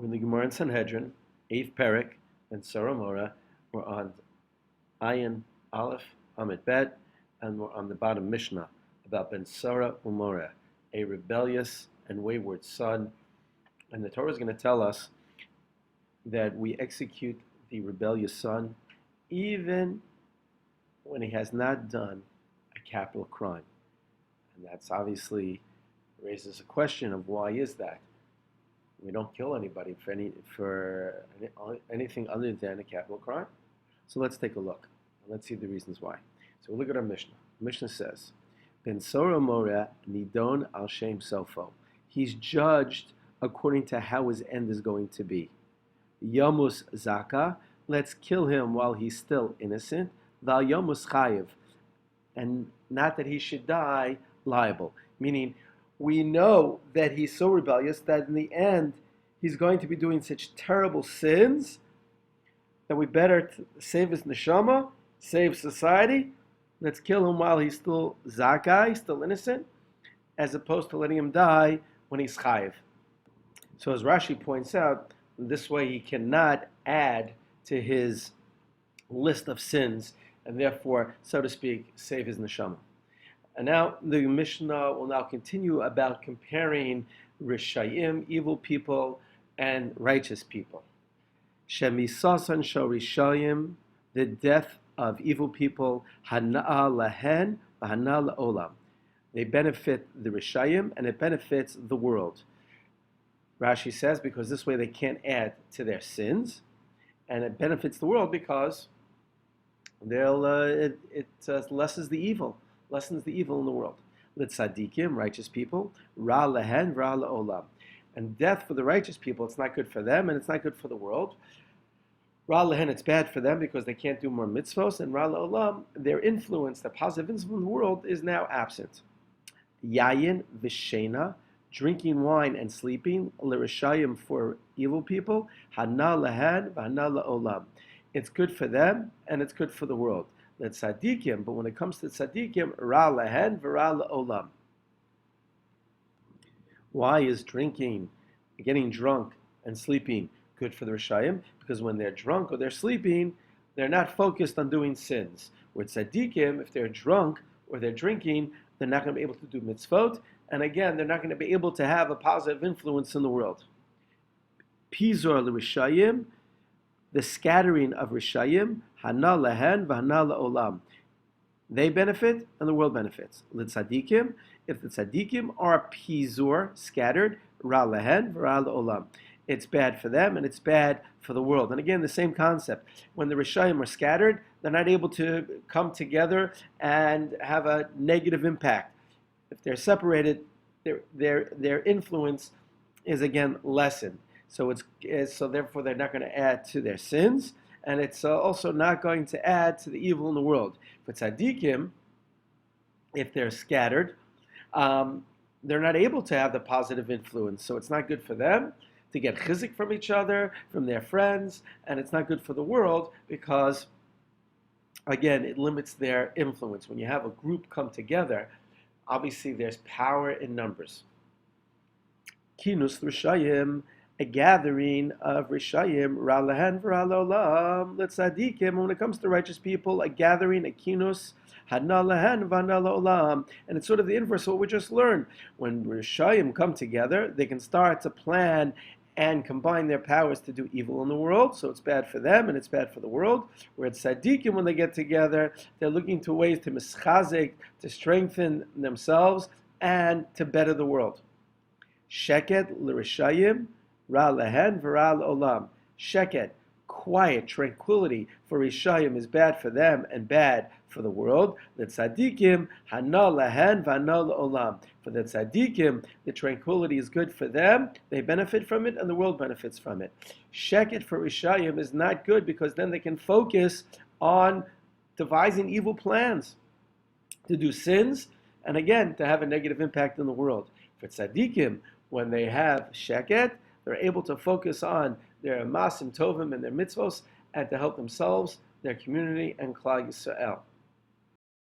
We're in the Gemara in Sanhedrin, 8th Perek, and Sarah Mora. We're on Ayin Aleph, Amid Bet, and we're on the bottom Mishnah about Ben Sarah Umora, a rebellious and wayward son. And the Torah is going to tell us that we execute the rebellious son even when he has not done a capital crime. And that's obviously raises a question of why is that? We don't kill anybody for anything other than a capital crime. So let's take a look. Let's see the reasons why. So we'll look at our Mishnah. The Mishnah says, Ben Sora Mora Nidon al Shem Sofo. He's judged according to how his end is going to be. Yamus Zaka, let's kill him while he's still innocent. Val Yamus Chayiv, and not that he should die liable. Meaning, we know that he's so rebellious that in the end he's going to be doing such terrible sins that we better save his neshama, save society. Let's kill him while he's still zakai, still innocent, as opposed to letting him die when he's chayiv. So as Rashi points out, this way he cannot add to his list of sins and therefore, so to speak, save his neshama. And now the Mishnah will now continue about comparing Rishayim, evil people, and righteous people. Shemisasan shel Rishayim, the death of evil people, Hana'a lahen, Hana'a la'olam. They benefit the Rishayim, and it benefits the world. Rashi says because this way they can't add to their sins, and it benefits the world because it lessens the evil in the world. Litzadikim, righteous people, ra lehen, ra la'olam. And death for the righteous people, it's not good for them and it's not good for the world. Ra lehen, it's bad for them because they can't do more mitzvos, and ra la'olam, their influence, their positive influence in the world is now absent. Yayin v'shena, drinking wine and sleeping, l'rishayim, for evil people, hana lehen, v'hana la'olam. It's good for them and it's good for the world. Let tzadikim, but when it comes to tzadikim, ra lehen v'ra la'olam. Why is drinking, getting drunk, and sleeping good for the Rishayim? Because when they're drunk or they're sleeping, they're not focused on doing sins. With tzadikim, if they're drunk or they're drinking, they're not going to be able to do mitzvot, and again, they're not going to be able to have a positive influence in the world. Pizor l'Rishayim, the scattering of Rishayim, hana lehen v'hana la'olam. They benefit and the world benefits. L'tzadikim, if the tzadikim are pizur, scattered, ra lehen v'ra la'olam. It's bad for them and it's bad for the world. And again, the same concept. When the Rishayim are scattered, they're not able to come together and have a negative impact. If they're separated, their influence is again lessened. So therefore they're not going to add to their sins, and it's also not going to add to the evil in the world. For tzaddikim, if they're scattered, they're not able to have the positive influence. So it's not good for them to get chizik from each other, from their friends, and it's not good for the world because, again, it limits their influence. When you have a group come together, obviously there's power in numbers. Kinus Rishayim, a gathering of Rishayim, ra lehen v'ra la'olam, l'tzadikim. When it comes to righteous people, a gathering, a kinus, hana lehen v'hana la'olam. And it's sort of the inverse of what we just learned. When Rishayim come together, they can start to plan and combine their powers to do evil in the world, so it's bad for them and it's bad for the world. Where it's tzadikim, when they get together, they're looking to ways to mischazik, to strengthen themselves and to better the world. Sheket l'Rishayim, ra lehen v'ra la'olam. Sheket, quiet, tranquility for Rishayim is bad for them and bad for the world. The tzadikim, hana lehen v'hana la'olam. For the tzadikim, the tranquility is good for them, they benefit from it, and the world benefits from it. Sheket for Rishayim is not good because then they can focus on devising evil plans to do sins, and again, to have a negative impact in the world. For tzadikim, when they have sheket, they're able to focus on their masim tovim and their mitzvos and to help themselves, their community, and Klal Yisrael.